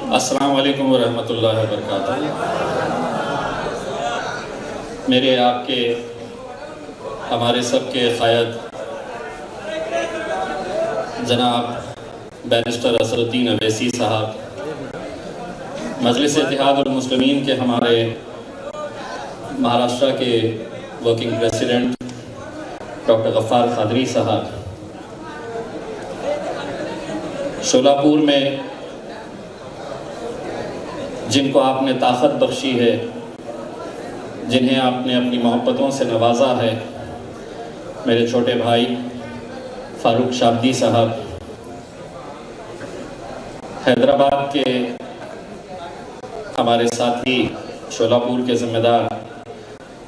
अस्सलाम वालेकुम वरहमतुल्लाहि वबरकातुहू। मेरे आपके हमारे सबके क़ायद जनाब बैरिस्टर असदुद्दीन अवैसी साहब, मजलिस इत्तेहादुल मुस्लिमीन के हमारे महाराष्ट्र के working president doctor Gaffar Qadri sahab, Sholapur में जिनको आपने ताकत बख्शी है, जिन्हें आपने अपनी मोहब्बतों से नवाजा है, मेरे छोटे भाई फारूक शाब्दी साहब, हैदराबाद के हमारे साथी शोलापुर के ज़िम्मेदार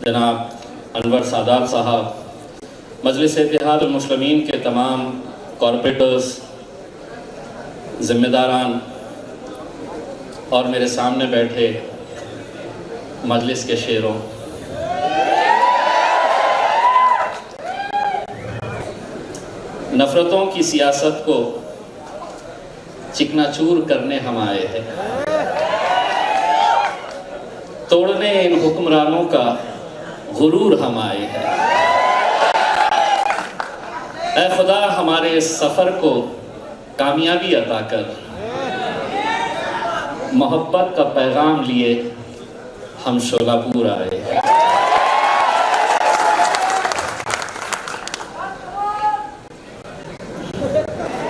जनाब अनवर सादात साहब, मजलिस इत्तेहादुल मुस्लिमीन के तमाम कॉरपोरेटर्स, ज़िम्मेदारान और मेरे सामने बैठे मजलिस के शेरों, नफ़रतों की सियासत को चिकनाचूर करने हम आए हैं, तोड़ने इन हुक्मरानों का गुरूर हम आए हैं। ऐ खुदा हमारे इस सफ़र को कामयाबी अता कर, मोहब्बत का पैगाम लिए हम शोलापुर आए।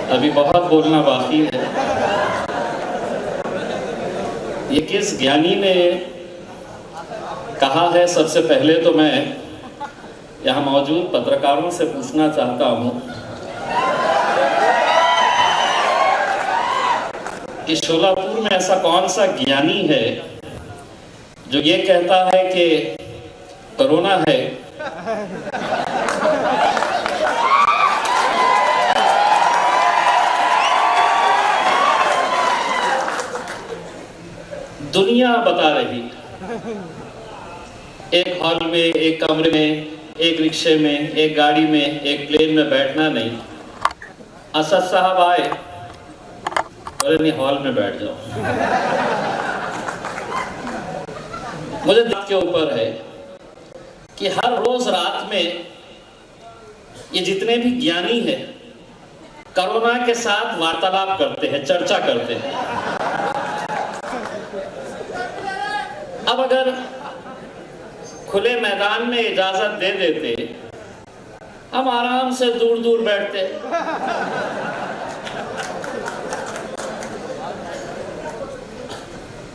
अभी बहुत बोलना बाकी है। ये किस ज्ञानी ने कहा है? सबसे पहले तो मैं यहाँ मौजूद पत्रकारों से पूछना चाहता हूँ कि शोलापुर में ऐसा कौन सा ज्ञानी है जो ये कहता है कि कोरोना है दुनिया बता रही, एक हॉल में, एक कमरे में, एक रिक्शे में, एक गाड़ी में, एक प्लेन में बैठना नहीं। असद साहब आए, अरे नहीं, हॉल में बैठ जाओ। मुझे बात के ऊपर है कि हर रोज रात में ये जितने भी ज्ञानी हैं कोरोना के साथ वार्तालाप करते हैं, चर्चा करते हैं। अब अगर खुले मैदान में इजाजत दे देते, हम आराम से दूर दूर बैठते।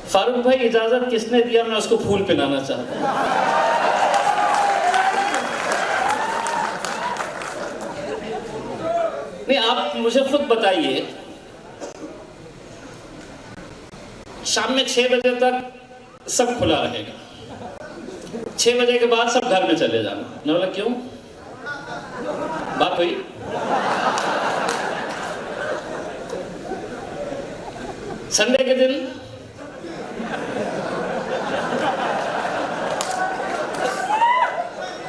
फारूक भाई, इजाजत किसने दिया? मैं उसको फूल पिलाना चाहता हूं। नहीं, आप मुझे खुद बताइए, शाम में 6 बजे तक सब खुला रहेगा, 6 बजे के बाद सब घर में चले जाना। मैं बोला क्यों? बात हुई? संडे के दिन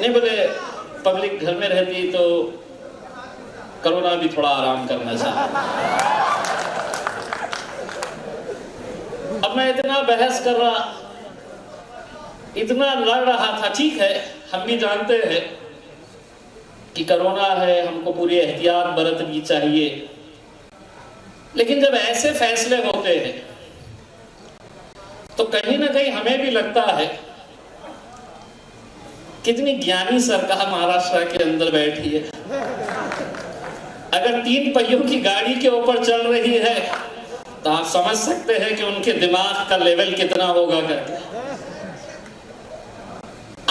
नहीं, बोले पब्लिक घर में रहती तो कोरोना भी थोड़ा आराम करना चाहिए। अब मैं इतना बहस कर रहा, इतना लड़ रहा था। ठीक है, हम भी जानते हैं कि कोरोना है, हमको पूरी एहतियात बरतनी चाहिए, लेकिन जब ऐसे फैसले होते हैं तो कहीं ना कहीं हमें भी लगता है कितनी ज्ञानी सरकार महाराष्ट्र के अंदर बैठी है। अगर 3 पहियों की गाड़ी के ऊपर चल रही है तो आप समझ सकते हैं कि उनके दिमाग का लेवल कितना होगा करके।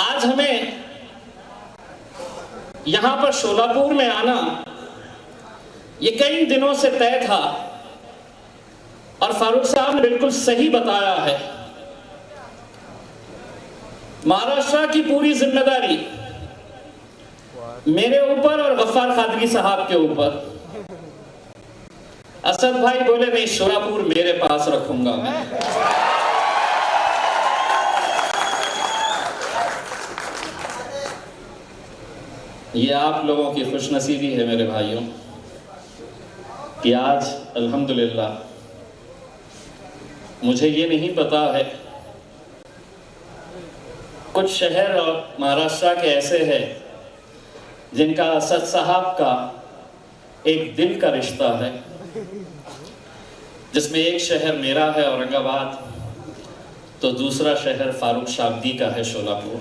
आज हमें यहां पर शोलापुर में आना ये कई दिनों से तय था, और फारूक साहब ने बिल्कुल सही बताया है। महाराष्ट्र की पूरी जिम्मेदारी मेरे ऊपर और गफ्फार क़ादरी साहब के ऊपर। असद भाई बोले नहीं, शोलापुर मेरे पास रखूंगा मैं। ये आप लोगों की खुशनसीबी है मेरे भाइयों कि आज अल्हम्दुलिल्लाह मुझे ये नहीं पता है, कुछ शहर और महाराष्ट्र के ऐसे हैं जिनका असद साहब का एक दिल का रिश्ता है, जिसमें एक शहर मेरा है औरंगाबाद, तो दूसरा शहर फारूक शाब्दी का है शोलापुर।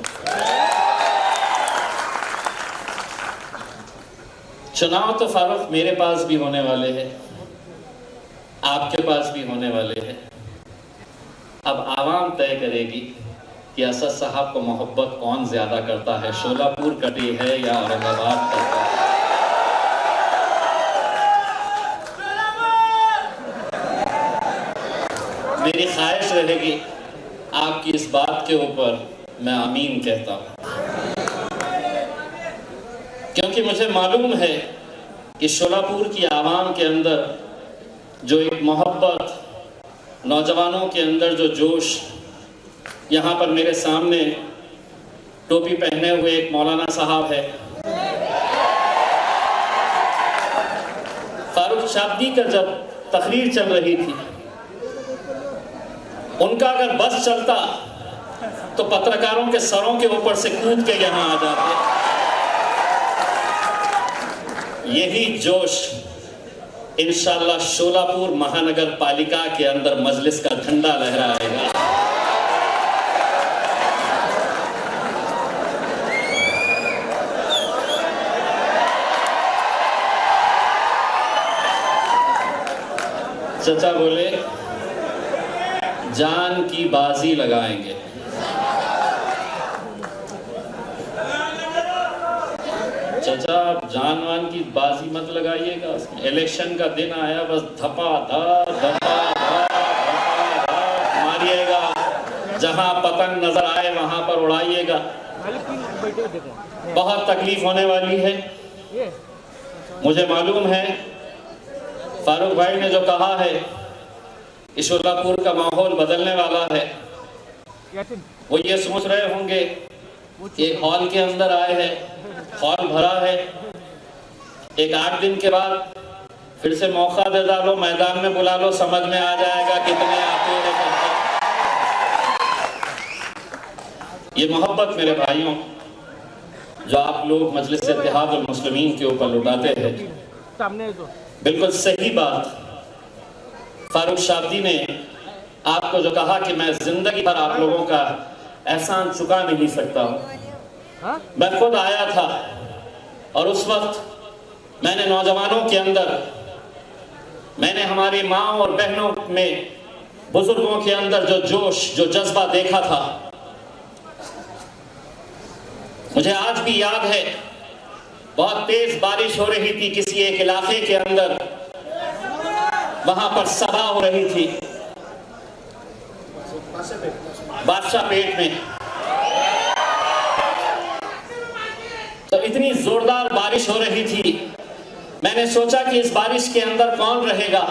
चुनाव तो फारूक मेरे पास भी होने वाले हैं, आपके पास भी होने वाले हैं। अब आवाम तय करेगी कि असद साहब को मोहब्बत कौन ज्यादा करता है, शोलापुर कटी है या औरंगाबाद करता है। मेरी ख्वाहिश रहेगी आपकी इस बात के ऊपर मैं आमीन कहता हूं, क्योंकि मुझे मालूम है कि शोलापुर की आवाम के अंदर जो एक मोहब्बत, नौजवानों के अंदर जो जोश, यहाँ पर मेरे सामने टोपी पहने हुए एक मौलाना साहब है, फारूक शाब्दी का जब तकरीर चल रही थी, उनका अगर बस चलता तो पत्रकारों के सरों के ऊपर से कूद के यहाँ आ जाते। यही जोश इंशाअल्लाह शोलापुर महानगर पालिका के अंदर मजलिस का झंडा लहराएगा। चचा बोले जान की बाजी लगाएंगे। चचा आप जान वान की बाजी मत लगाइएगा, इलेक्शन का दिन आया, बस धपा धप मारिएगा, जहां पतंग नजर आए वहां पर उड़ाइएगा। बहुत तकलीफ होने वाली है। मुझे मालूम है फारूक भाई ने जो कहा है कि शोलापुर का माहौल बदलने वाला है, वो ये सोच रहे होंगे कि एक हॉल के अंदर आए हैं, हॉल भरा है, एक 8 दिन के बाद फिर से मौका दे डालो, मैदान में बुला लो, समझ में आ जाएगा कितने आते हैं। ये मोहब्बत मेरे भाइयों जो आप लोग मजलिस इत्तेहादुल मुस्लिमीन के ऊपर लुटाते हैं, बिल्कुल सही बात। फारूक शाब्दी ने आपको जो कहा कि मैं जिंदगी भर आप लोगों का एहसान चुका नहीं सकता हूं, मैं खुद आया था और उस वक्त मैंने नौजवानों के अंदर, मैंने हमारी माँ और बहनों में, बुजुर्गों के अंदर जो जोश, जो जज्बा देखा था, मुझे आज भी याद है। बहुत तेज बारिश हो रही थी किसी एक इलाके के अंदर, वहां पर सभा हो रही थी बादशाह पेट में। तो इतनी जोरदार बारिश हो रही थी, मैंने सोचा कि इस बारिश के अंदर कौन रहेगा,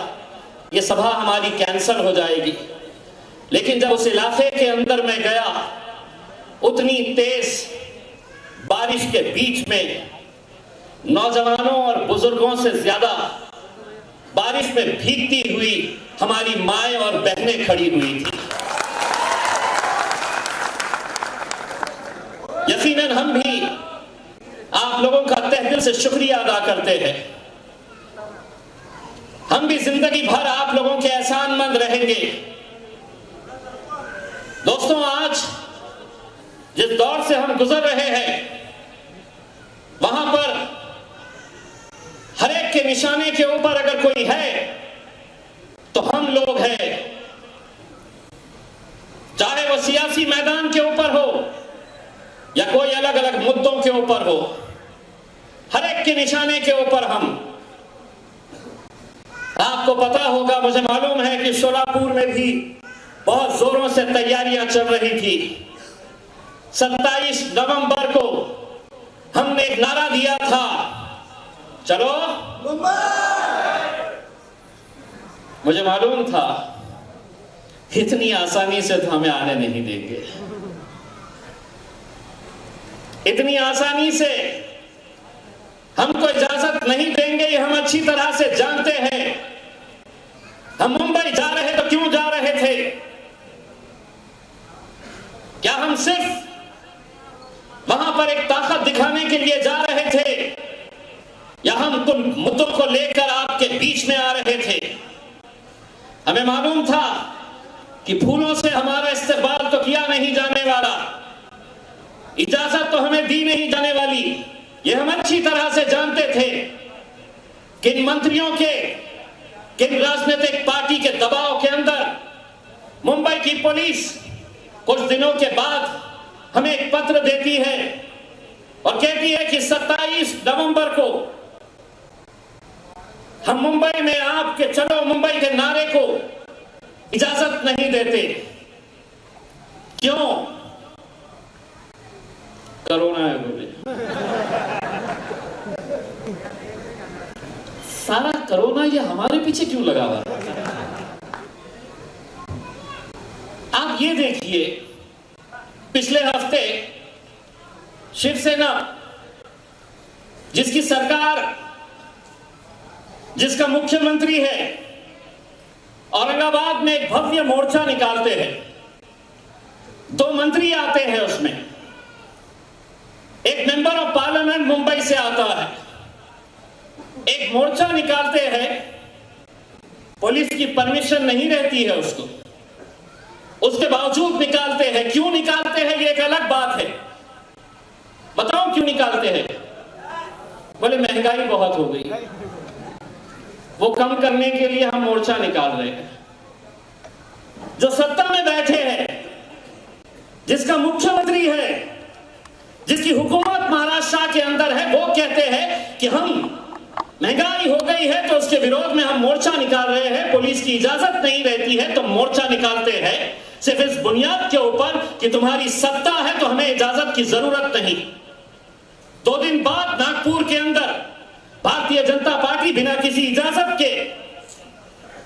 ये सभा हमारी कैंसिल हो जाएगी। लेकिन जब उस इलाके के अंदर मैं गया, उतनी तेज बारिश के बीच में नौजवानों और बुजुर्गों से ज्यादा बारिश में भीगती हुई हमारी माएं और बहनें खड़ी हुई थी। यकीनन हम भी आप लोगों का तहे दिल से शुक्रिया अदा करते हैं। हम भी जिंदगी भर आप लोगों के एहसानमंद रहेंगे। दोस्तों, आज जिस दौर से हम गुजर रहे हैं, वहां पर हर एक के निशाने के ऊपर अगर कोई है तो हम लोग हैं। चाहे वो सियासी मैदान के ऊपर हो या कोई अलग अलग मुद्दों के ऊपर हो, हर एक के निशाने के ऊपर हम। आपको पता होगा, मुझे मालूम है कि शोलापुर में भी बहुत जोरों से तैयारियां चल रही थी। 27 नवंबर को हमने एक नारा दिया था, चलो मुझे मालूम था इतनी आसानी से तो हमें आने नहीं देंगे, इतनी आसानी से हमको इजाजत नहीं देंगे, ये हम अच्छी तरह से जानते हैं। हम मुंबई जा रहे तो क्यों जा रहे थे, मुद्दों को लेकर आपके बीच में आ रहे थे। हमें मालूम था कि फूलों से हमारा इस्तेमाल तो किया नहीं जाने वाला, इजाजत तो हमें दी नहीं जाने वाली। ये हम अच्छी तरह से जानते थे। किन मंत्रियों के, किन राजनीतिक पार्टी के दबाव के अंदर मुंबई की पुलिस कुछ दिनों के बाद हमें एक पत्र देती है और कहती है कि 27 नवंबर को हम मुंबई में आपके चलो मुंबई के नारे को इजाजत नहीं देते। क्यों? कोरोना है बोले। सारा कोरोना ये हमारे पीछे क्यों लगा हुआ है? आप ये देखिए, पिछले हफ्ते शिवसेना जिसकी सरकार, जिसका मुख्यमंत्री है, औरंगाबाद में एक भव्य मोर्चा निकालते हैं। 2 मंत्री आते हैं, उसमें एक मेंबर ऑफ पार्लियामेंट मुंबई से आता है। एक मोर्चा निकालते हैं, पुलिस की परमिशन नहीं रहती है उसको, उसके बावजूद निकालते हैं। क्यों निकालते हैं ये एक अलग बात है। बताओ क्यों निकालते हैं? बोले महंगाई बहुत हो गई, वो कम करने के लिए हम मोर्चा निकाल रहे हैं। जो सत्ता में बैठे हैं, जिसका मुख्यमंत्री है, जिसकी हुकूमत महाराष्ट्र के अंदर है, वो कहते हैं कि हम महंगाई हो गई है तो उसके विरोध में हम मोर्चा निकाल रहे हैं। पुलिस की इजाजत नहीं रहती है तो मोर्चा निकालते हैं, सिर्फ इस बुनियाद के ऊपर कि तुम्हारी सत्ता है तो हमें इजाजत की जरूरत नहीं। 2 दिन बाद नागपुर के अंदर भारतीय जनता पार्टी बिना किसी इजाजत के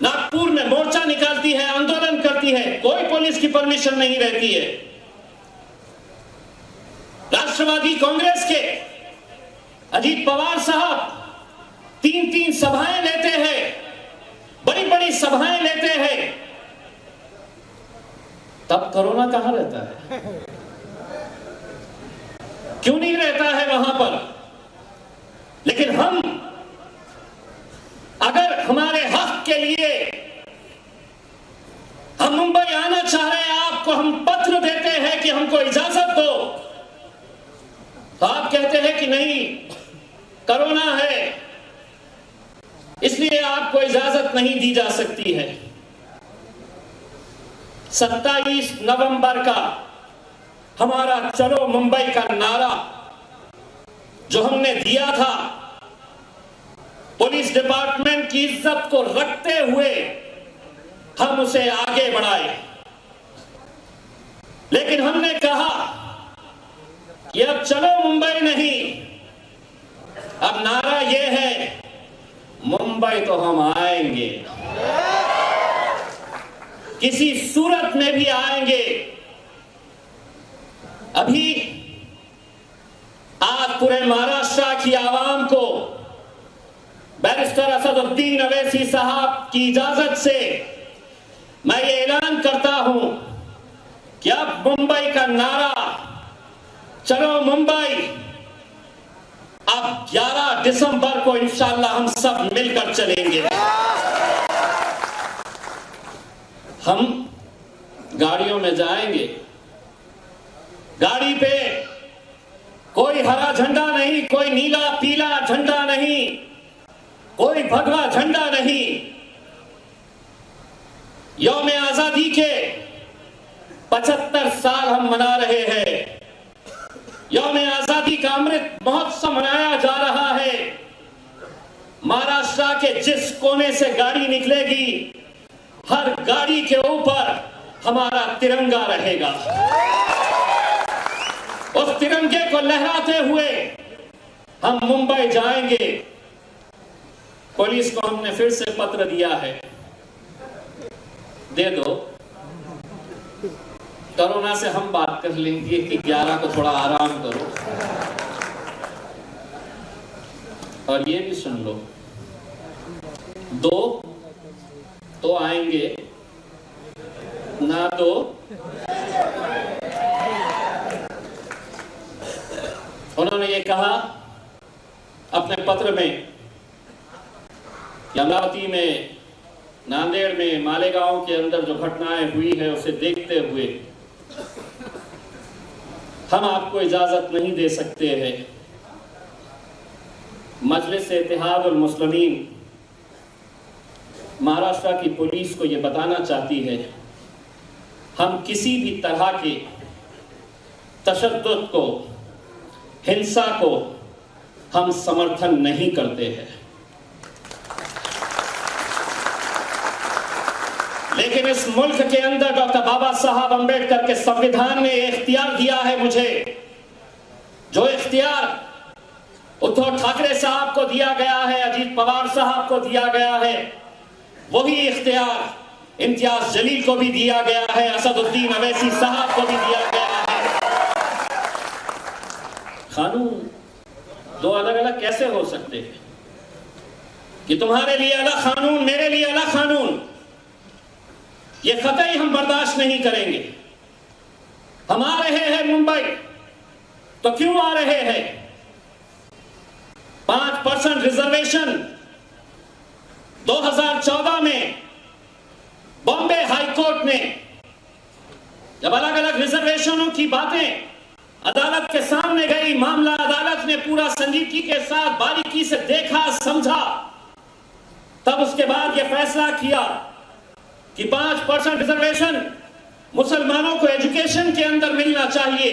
नागपुर में मोर्चा निकालती है, आंदोलन करती है, कोई पुलिस की परमिशन नहीं रहती है। राष्ट्रवादी कांग्रेस के अजीत पवार साहब 3-3 सभाएं लेते हैं, बड़ी बड़ी सभाएं लेते हैं, तब कोरोना कहां रहता है? क्यों नहीं रहता है वहां पर? लेकिन हम अगर हमारे हक के लिए हम मुंबई आना चाह रहे हैं, आपको हम पत्र देते हैं कि हमको इजाजत दो, तो आप कहते हैं कि नहीं, कोरोना है इसलिए आपको इजाजत नहीं दी जा सकती है। 27 नवंबर का हमारा चलो मुंबई का नारा जो हमने दिया था, पुलिस डिपार्टमेंट की इज्जत को रखते हुए हम उसे आगे बढ़ाए। लेकिन हमने कहा कि अब चलो मुंबई नहीं, अब नारा यह है मुंबई तो हम आएंगे, किसी सूरत में भी आएंगे। अभी आज पूरे महाराष्ट्र की आवाम को बैरिस्टर असदुद्दीन अवैसी साहब की इजाजत से मैं ये ऐलान करता हूं कि अब मुंबई का नारा चलो मुंबई, अब 11 दिसंबर को इंशाअल्लाह हम सब मिलकर चलेंगे। हम गाड़ियों में जाएंगे, गाड़ी पे कोई हरा झंडा नहीं, कोई नीला पीला झंडा नहीं, कोई भगवा झंडा नहीं। यौम आजादी के 75 साल हम मना रहे हैं। यौम आजादी का अमृत महोत्सव मनाया जा रहा है। महाराष्ट्र के जिस कोने से गाड़ी निकलेगी, हर गाड़ी के ऊपर हमारा तिरंगा रहेगा। उस तिरंगे को लहराते हुए हम मुंबई जाएंगे। पुलिस को हमने फिर से पत्र दिया है, दे दो, कोरोना से हम बात कर लेंगे कि 11 को थोड़ा आराम करो। और ये भी सुन लो, 2 तो आएंगे ना, 2 उन्होंने ये कहा अपने पत्र में अमरावती में, नांदेड़ में, मालेगांव के अंदर जो घटनाएं हुई है उसे देखते हुए हम आपको इजाजत नहीं दे सकते हैं। मजलिस-ए-इत्तेहादुल मुस्लिमीन महाराष्ट्र की पुलिस को यह बताना चाहती है, हम किसी भी तरह के तशद्दुद को, हिंसा को हम समर्थन नहीं करते हैं। लेकिन इस मुल्क के अंदर डॉक्टर बाबा साहब अंबेडकर के संविधान ने इख्तियार दिया है मुझे, जो इख्तियार उद्धव ठाकरे साहब को दिया गया है, अजीत पवार साहब को दिया गया है, वही इख्तियार इम्तियाज जलील को भी दिया गया है, असदुद्दीन अवैसी साहब को भी दिया गया है। कानून दो अलग अलग कैसे हो सकते हैं कि तुम्हारे लिए अलग कानून, मेरे लिए अलग कानून? ये कतई हम बर्दाश्त नहीं करेंगे। हम आ रहे हैं मुंबई, तो क्यों आ रहे हैं? 5% रिजर्वेशन 2014 में बॉम्बे हाईकोर्ट ने जब अलग अलग रिजर्वेशनों की बातें अदालत के सामने गई, मामला अदालत ने पूरा संजीदगी के साथ बारीकी से देखा, समझा, तब उसके बाद यह फैसला किया कि 5% रिजर्वेशन मुसलमानों को एजुकेशन के अंदर मिलना चाहिए।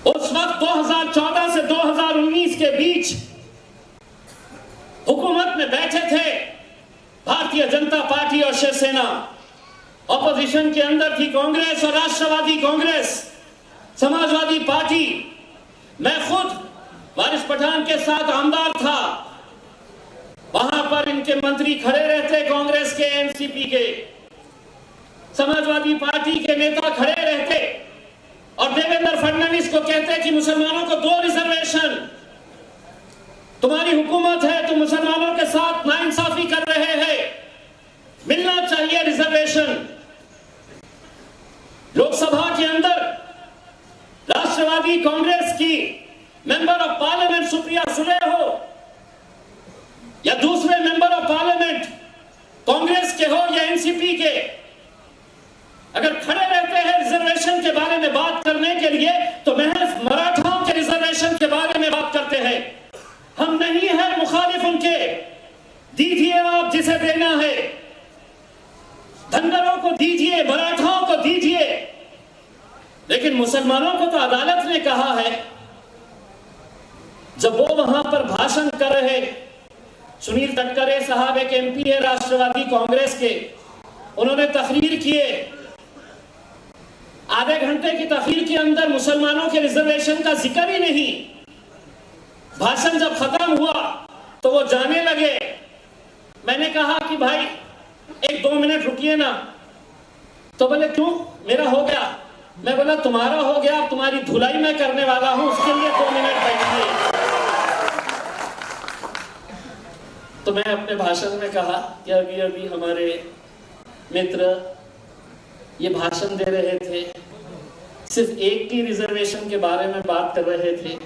उस वक्त 2014 से 2019 के बीच हुकूमत में बैठे थे भारतीय जनता पार्टी और शिवसेना, ऑपोजिशन के अंदर थी कांग्रेस और राष्ट्रवादी कांग्रेस, समाजवादी पार्टी। मैं खुद वारिस पठान के साथ आमदार था, वहां पर इनके मंत्री खड़े रहते, कांग्रेस के, एनसीपी के, समाजवादी पार्टी के नेता खड़े रहते और देवेंद्र फडणवीस को कहते कि मुसलमानों को 2 रिजर्वेशन, तुम्हारी हुकूमत है, तुम मुसलमानों के साथ नाइंसाफी कर रहे हैं, मिलना चाहिए रिजर्वेशन। लोकसभा के अंदर राष्ट्रवादी कांग्रेस की member of parliament Supriya Sule हो या दूसरे मेंबर ऑफ पार्लियामेंट कांग्रेस के हो या एनसीपी के, अगर खड़े रहते हैं रिजर्वेशन के बारे में बात करने के लिए, तो महज मराठाओं के रिजर्वेशन के बारे में बात करते हैं। हम नहीं है मुखालिफ उनके, दीजिए आप जिसे देना है, धनगरों को दीजिए, मराठाओं को दीजिए, लेकिन मुसलमानों को तो अदालत ने कहा है, जब वो वहां पर भाषण कर रहे, सुनील तटकरे साहब एक एमपी है राष्ट्रवादी कांग्रेस के, उन्होंने तकरीर किए, आधे घंटे की तकरीर के अंदर मुसलमानों के रिजर्वेशन का जिक्र ही नहीं। भाषण जब खत्म हुआ तो वो जाने लगे। मैंने कहा कि भाई 1-2 मिनट रुकिए ना, तो बोले क्यों, मेरा हो गया। मैं बोला तुम्हारा हो गया, तुम्हारी धुलाई मैं करने वाला हूं, उसके लिए 2 मिनट बैठिए। तो मैं अपने भाषण में कहा कि अभी हमारे मित्र ये भाषण दे रहे थे, सिर्फ एक की रिजर्वेशन के बारे में बात कर रहे थे,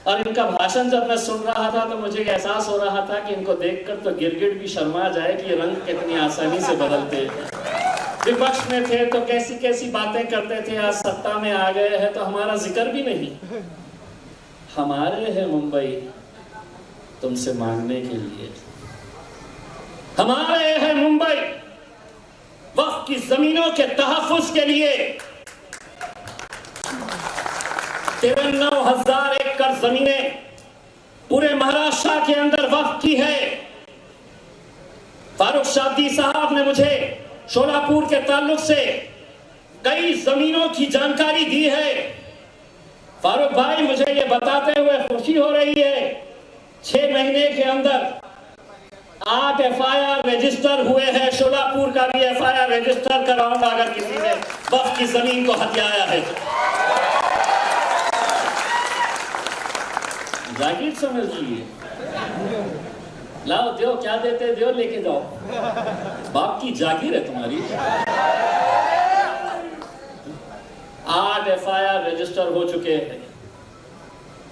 और इनका भाषण जब मैं सुन रहा था तो मुझे एहसास हो रहा था कि इनको देखकर तो गिरगिट भी शर्मा जाए कि ये रंग कितनी आसानी से बदलते हैं। विपक्ष में थे तो कैसी कैसी बातें करते थे, आज सत्ता में आ गए हैं तो हमारा जिक्र भी नहीं। हमारे है मुंबई तुमसे मांगने के लिए, हमारे है मुंबई वक्त की जमीनों के तहफ्फुज के लिए। 53,000 एकड़ जमीनें पूरे महाराष्ट्र के अंदर वक्फ की है। फारूक शाब्दी साहब ने मुझे शोलापुर के ताल्लुक से कई जमीनों की जानकारी दी है। फारूक भाई, मुझे ये बताते हुए खुशी हो रही है, 6 महीने के अंदर 8 FIR रजिस्टर हुए हैं। शोलापुर का भी FIR रजिस्टर कराऊंगा अगर किसी ने वक्फ की जमीन को हथियाया है। जागीर समझ लीजिए, लाओ दो, क्या देते दो, लेके जाओ, बाप की जागीर है तुम्हारी। 8 FIR रजिस्टर हो चुके हैं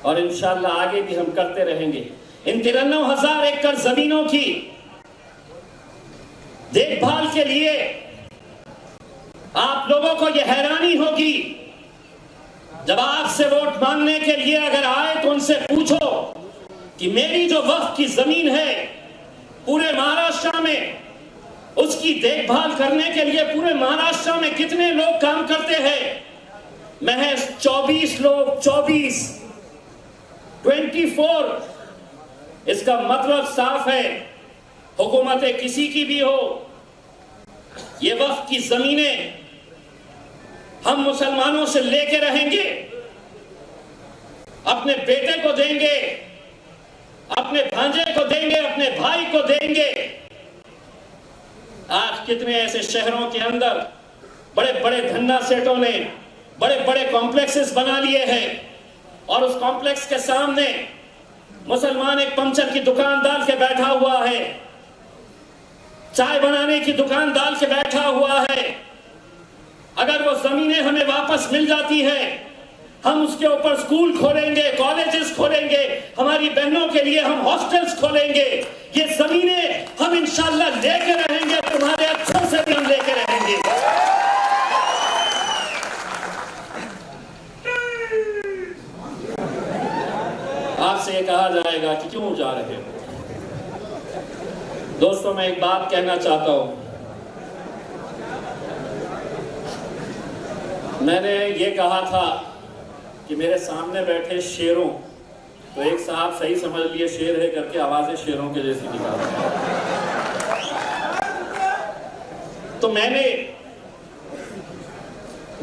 और इंशाल्लाह आगे भी हम करते रहेंगे। इन 93,000 एकड़ जमीनों की देखभाल के लिए आप लोगों को यह हैरानी होगी, जब आपसे वोट मांगने के लिए अगर आए तो उनसे पूछो कि मेरी जो वक्फ की जमीन है पूरे महाराष्ट्र में, उसकी देखभाल करने के लिए पूरे महाराष्ट्र में कितने लोग काम करते हैं? महज 24 लोग, 24। इसका मतलब साफ है, हुकूमतें किसी की भी हो, ये वक्फ की जमीनें हम मुसलमानों से लेके रहेंगे, अपने बेटे को देंगे, अपने भांजे को देंगे, अपने भाई को देंगे। आज कितने ऐसे शहरों के अंदर बड़े बड़े धन्ना सेठों ने बड़े बड़े कॉम्प्लेक्सेस बना लिए हैं और उस कॉम्प्लेक्स के सामने मुसलमान एक पंचर की दुकान डाल के बैठा हुआ है, चाय बनाने की दुकान डाल के बैठा हुआ है। अगर वो जमीनें हमें वापस मिल जाती है, हम उसके ऊपर स्कूल खोलेंगे, कॉलेजेस खोलेंगे, हमारी बहनों के लिए हम हॉस्टल्स खोलेंगे। ये जमीनें हम इंशाल्लाह लेके रहेंगे, तुम्हारे अच्छों से भी हम लेके रहेंगे। आपसे ये कहा जाएगा कि क्यों जा रहे हो? दोस्तों, मैं एक बात कहना चाहता हूं। मैंने ये कहा था कि मेरे सामने बैठे शेरों, तो एक साहब सही समझ लिए शेर है करके आवाजें शेरों के जैसी निकाल। तो मैंने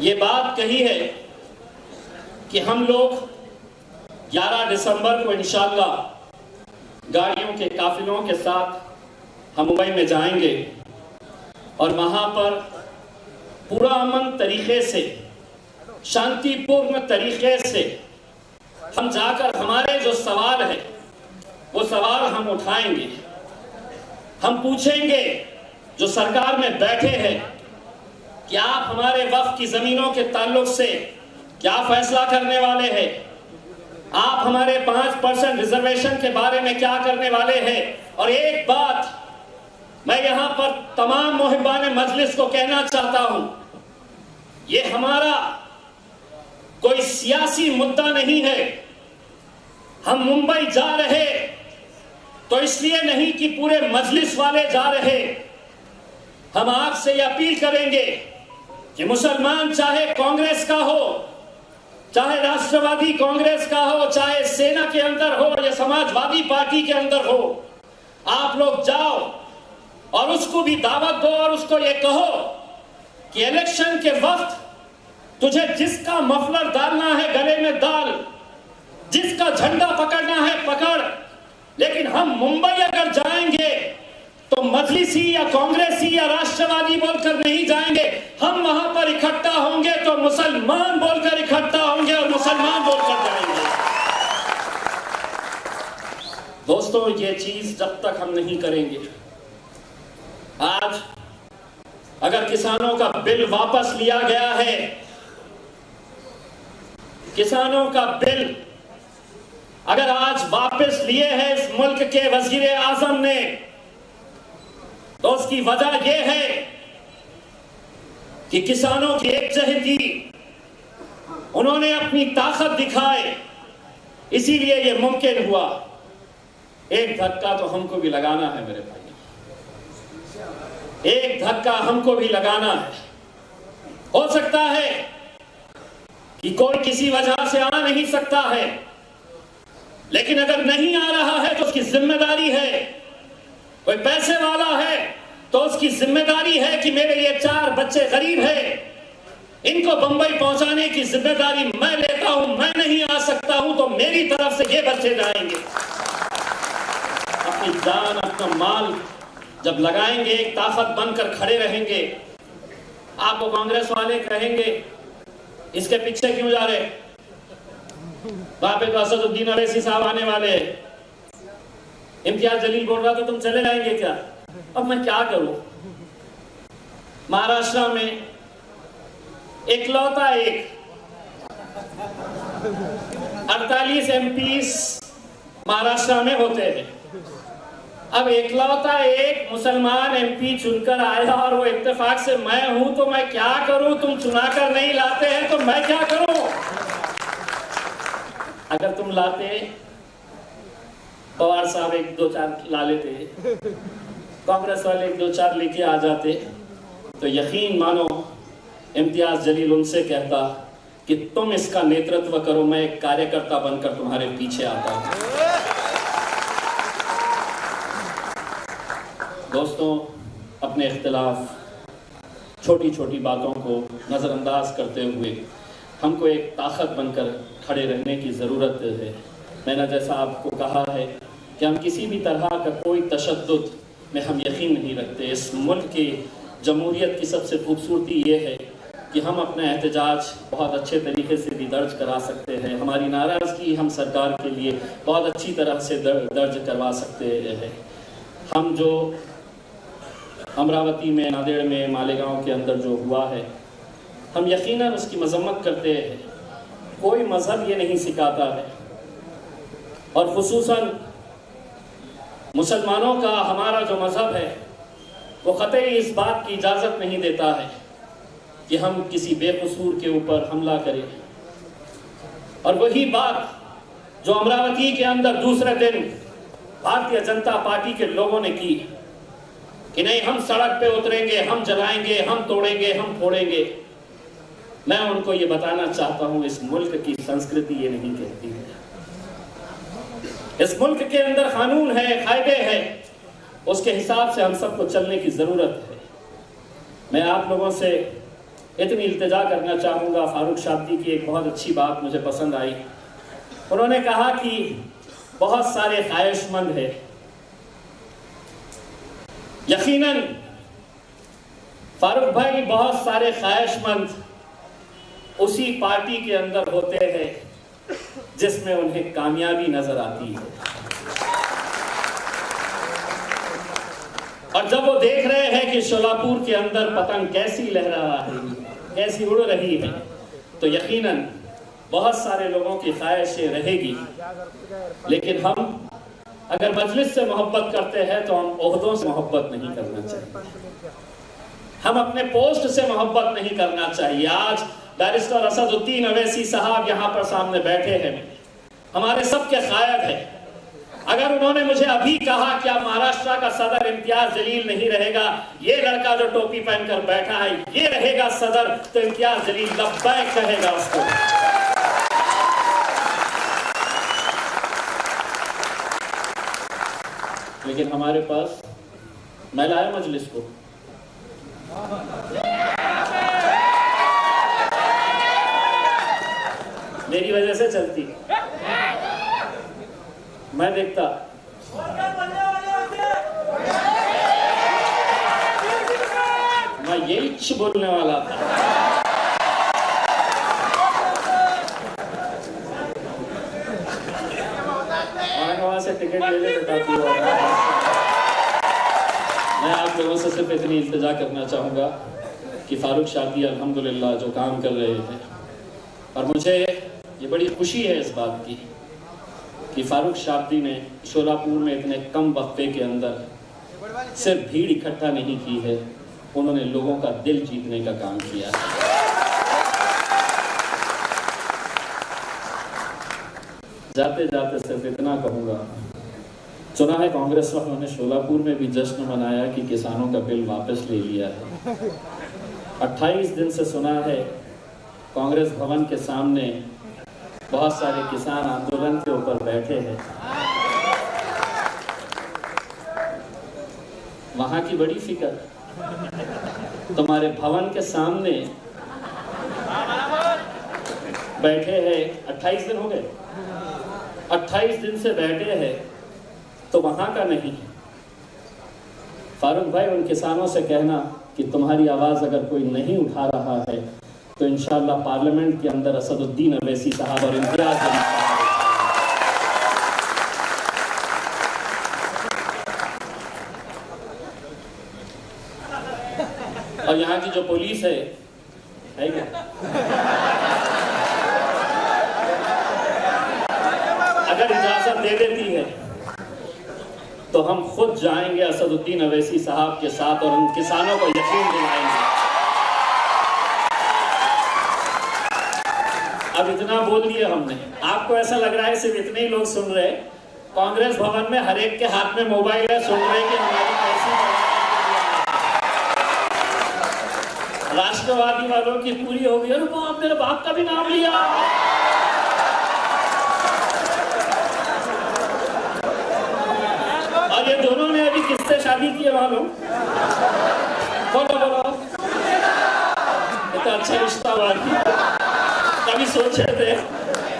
ये बात कही है कि हम लोग 11 दिसंबर को इंशाल्लाह गाड़ियों के काफिलों के साथ हम मुंबई में जाएंगे और वहां पर पूरा अमन तरीके से, शांतिपूर्ण तरीके से हम जाकर हमारे जो सवाल है वो सवाल हम उठाएंगे। हम पूछेंगे जो सरकार में बैठे हैं कि आप हमारे वक्फ की जमीनों के ताल्लुक से क्या फैसला करने वाले हैं, आप हमारे 5% रिजर्वेशन के बारे में क्या करने वाले हैं। और एक बात मैं यहां पर तमाम मुहिब्बान मजलिस को कहना चाहता हूं, ये हमारा कोई सियासी मुद्दा नहीं है। हम मुंबई जा रहे तो इसलिए नहीं कि पूरे मजलिस वाले जा रहे। हम आपसे यह अपील करेंगे कि मुसलमान चाहे कांग्रेस का हो, चाहे राष्ट्रवादी कांग्रेस का हो, चाहे सेना के अंदर हो या समाजवादी पार्टी के अंदर हो, आप लोग जाओ और उसको भी दावत दो और उसको ये कहो कि इलेक्शन के वक्त तुझे जिसका मफलर डालना है गले में डाल, जिसका झंडा पकड़ना है पकड़, लेकिन हम मुंबई अगर जाएंगे तो मजलिसी या कांग्रेसी या राष्ट्रवादी बोलकर नहीं जाएंगे। हम वहां पर इकट्ठा होंगे तो मुसलमान बोलकर इकट्ठा होंगे और मुसलमान बोलकर जाएंगे। दोस्तों, ये चीज जब तक हम नहीं करेंगे, आज अगर किसानों का बिल वापस लिया गया है, किसानों का बिल अगर आज वापस लिए है इस मुल्क के वजीर आजम ने, तो उसकी वजह यह है कि किसानों की एकजुटती, उन्होंने अपनी ताकत दिखाए, इसीलिए यह मुमकिन हुआ। एक धक्का तो हमको भी लगाना है मेरे भाई, एक धक्का हमको भी लगाना है। हो सकता है कि कोई किसी वजह से आ नहीं सकता है, लेकिन अगर नहीं आ रहा है तो उसकी जिम्मेदारी है। कोई पैसे वाला है तो उसकी जिम्मेदारी है कि मेरे ये 4 बच्चे गरीब हैं, इनको बंबई पहुंचाने की जिम्मेदारी मैं लेता हूं। मैं नहीं आ सकता हूं तो मेरी तरफ से ये बच्चे जाएंगे। अपनी जान, अपना माल जब लगाएंगे, एक ताकत बनकर खड़े रहेंगे। आपको कांग्रेस वाले कहेंगे इसके पीछे क्यों जा रहे, वहां पे तो असदुद्दीन अवैसी साहब आने वाले हैं। इम्तियाज जलील बोल रहा था तुम चले जाएंगे क्या? अब मैं क्या करूं? महाराष्ट्र में इकलौता एक 48 एमपीस महाराष्ट्र में होते हैं। अब एकलौता एक मुसलमान एमपी चुनकर आया और वो इत्तेफाक से मैं हूं, तो मैं क्या करूं? तुम चुनाकर नहीं लाते हैं तो मैं क्या करूं? अगर तुम लाते, पवार साहब 1-2-4 ला लेते, कांग्रेस वाले 1-2-4 लेके आ जाते, तो यकीन मानो इम्तियाज जलील उनसे कहता कि तुम इसका नेतृत्व करो, मैं एक कार्यकर्ता बनकर तुम्हारे पीछे आता हूं। दोस्तों, अपने इख्तिलाफ, छोटी छोटी बातों को नज़रअंदाज करते हुए हमको एक ताकत बनकर खड़े रहने की ज़रूरत है। मैंने जैसा आपको कहा है कि हम किसी भी तरह का कोई तशद्दुद में हम यकीन नहीं रखते। इस मुल्क की जमहूरियत की सबसे खूबसूरती ये है कि हम अपना एहतजाज बहुत अच्छे तरीके से भी दर्ज करा सकते हैं। हमारी नाराज़गी हम सरकार के लिए बहुत अच्छी तरह से दर्ज करवा सकते हैं। हम जो अमरावती में, नांदेड़ में, मालेगांव के अंदर जो हुआ है, हम यकीनन उसकी मजम्मत करते हैं। कोई मजहब ये नहीं सिखाता है, और खुसूसन मुसलमानों का हमारा जो मजहब है वो कतई इस बात की इजाज़त नहीं देता है कि हम किसी बेकसूर के ऊपर हमला करें। और वही बात जो अमरावती के अंदर दूसरे दिन भारतीय जनता पार्टी के लोगों ने की कि नहीं, हम सड़क पे उतरेंगे, हम जलाएंगे, हम तोड़ेंगे, हम फोड़ेंगे। मैं उनको ये बताना चाहता हूं, इस मुल्क की संस्कृति ये नहीं कहती है। इस मुल्क के अंदर कानून है, कायदे हैं, उसके हिसाब से हम सबको चलने की जरूरत है। मैं आप लोगों से इतनी इल्तिजा करना चाहूंगा। फारूक शाब्दी की एक बहुत अच्छी बात मुझे पसंद आई। उन्होंने कहा कि बहुत सारे ख्वाहिशमंद हैं। यकीनन फारूक भाई, बहुत सारे ख्वाहिशमंद उसी पार्टी के अंदर होते हैं जिसमें उन्हें कामयाबी नजर आती है। और जब वो देख रहे हैं कि शोलापुर के अंदर पतंग कैसी लहरा रही है, कैसी उड़ रही है, तो यकीनन बहुत सारे लोगों की ख्वाहिशें रहेगी। लेकिन हम अगर मजलिस से मोहब्बत करते हैं तो हम ओहदों से मोहब्बत नहीं करना चाहिए, हम अपने पोस्ट से मोहब्बत नहीं करना चाहिए। आज बैरिस्टर असदुद्दीन अवैसी साहब यहाँ पर सामने बैठे हैं, हमारे सबके कायद है। अगर उन्होंने मुझे अभी कहा कि अब महाराष्ट्र का सदर इम्तियाज जलील नहीं रहेगा, ये लड़का जो टोपी पहनकर बैठा है ये रहेगा सदर, तो इम्तियाज जलील लब्बैक कहेगा उसको। लेकिन हमारे पास मैं लाया मजलिस को, मेरी वजह से चलती, मैं देखता मैं यही बोलने वाला था। औरंगाबाद से टिकट ले ले बताती हूँ। मैं आप लोगों से सिर्फ इतनी इल्तिजा करना चाहूँगा कि फारूक शाब्दी अल्हम्दुलिल्लाह जो काम कर रहे हैं, और मुझे ये बड़ी खुशी है इस बात की कि फारूक शाब्दी ने शोलापुर में इतने कम वक्फे के अंदर सिर्फ भीड़ इकट्ठा नहीं की है, उन्होंने लोगों का दिल जीतने का काम किया है। जाते जाते सिर्फ इतना कहूँगा, सुना है कांग्रेस वालों ने शोलापुर में भी जश्न मनाया कि किसानों का बिल वापस ले लिया है। 28 दिन से सुना है कांग्रेस भवन के सामने बहुत सारे किसान आंदोलन के ऊपर बैठे हैं। वहां की बड़ी फिक्र, तुम्हारे भवन के सामने बैठे हैं। 28 दिन हो गए, 28 दिन से बैठे हैं, तो वहां का नहीं। फारूक भाई, उन किसानों से कहना कि तुम्हारी आवाज अगर कोई नहीं उठा रहा है तो इंशाअल्लाह पार्लियामेंट के अंदर असदुद्दीन अवैसी साहब और इम्तियाज और यहाँ की जो पुलिस है क्या, अगर इजाजत दे देती है तो हम खुद जाएंगे असदुद्दीन अवैसी साहब के साथ और उन किसानों को यकीन दिलाएंगे। अब इतना बोल दिया हमने, आपको ऐसा लग रहा है सिर्फ इतने ही लोग सुन रहे? कांग्रेस भवन में हर एक के हाथ में मोबाइल है, सुन रहे कि हमारी कैसी राष्ट्रवादी वालों की पूरी हो गई। अरे बाप, मेरे बाप का भी नाम लिया। और ये दोनों ने अभी किससे शादी की है मालूम? बोलो बोलो, ये तो अच्छा रिश्ता हुआ। कभी सोचे थे?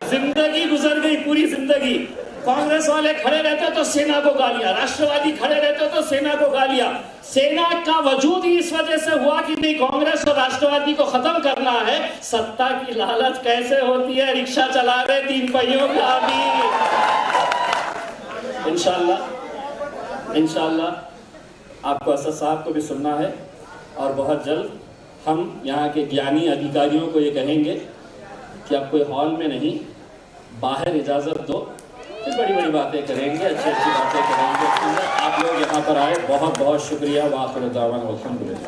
जिंदगी गुजर गई, पूरी जिंदगी कांग्रेस वाले खड़े रहते तो सेना को गालियां, राष्ट्रवादी खड़े रहते तो सेना को गालियां। सेना का वजूद ही इस वजह से हुआ कि नहीं, कांग्रेस और राष्ट्रवादी को खत्म करना है। सत्ता की लालच कैसे होती है? रिक्शा चला रहे 3 पहियों का आदमी। इंशाल्लाह आपको असद साहब को भी सुनना है और बहुत जल्द हम यहाँ के ज्ञानी अधिकारियों को ये कहेंगे कि आप कोई हॉल में नहीं, बाहर इजाज़त दो, फिर बड़ी बड़ी बातें करेंगे, अच्छी अच्छी बातें करेंगे। आप लोग यहाँ पर आए, बहुत बहुत शुक्रिया। वाखिर दावाना अल्हम्दुलिल्लाह।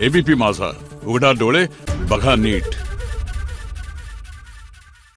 एबीपी माझा, उघडा डोळे बघा नीट।